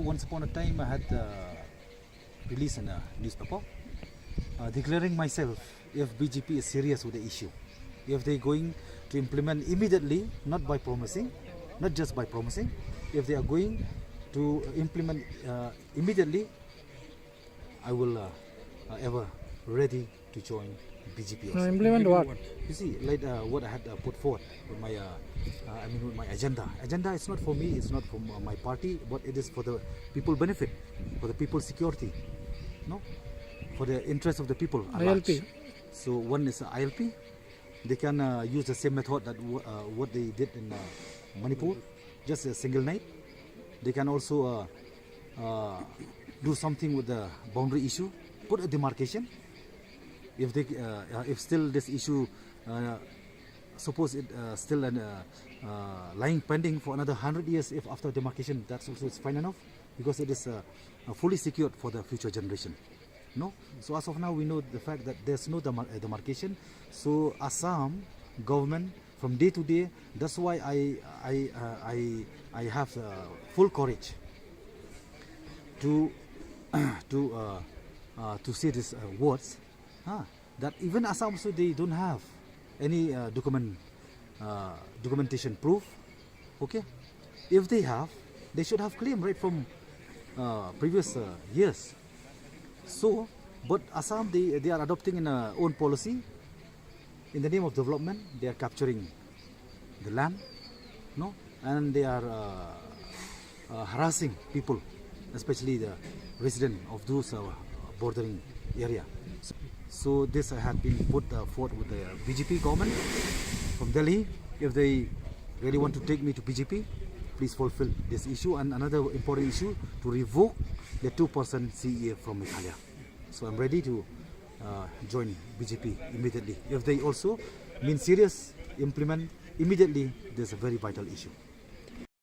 remember once upon a time I had released in a newspaper declaring myself if BJP is serious with the issue, if they're going to implement immediately, not by promising, not just by promising, if they are going to implement immediately, I will ever ready to join BJP. Implement what? You see, like what I had put forward with my, with my agenda. Agenda is not for me, it's not for my party, but it is for the people benefit, for the people's security, no, for the interest of the people. ILP. So one is ILP. They can use the same method that what they did in Manipur, just a single night. They can also do something with the boundary issue, put a demarcation. If they, if still this issue, suppose it still lying pending for another 100 years, if after demarcation, that's also is fine enough, because it is fully secured for the future generation. No, so as of now we know the fact that there's no demarcation. So Assam government from day to day, that's why I have full courage to say these words. That even Assam also they don't have any documentation proof. Okay, if they have, they should have claimed right from previous years. So, but Assam they are adopting an own policy. In the name of development, they are capturing the land, no, and they are harassing people, especially the resident of those bordering area. So this had been put forward with the BJP government from Delhi. If they really want to take me to BJP, please fulfill this issue. And another important issue, to revoke the 2% CEA from Meghalaya. So I'm ready to join BJP immediately. If they also mean serious, implement immediately, there's a very vital issue.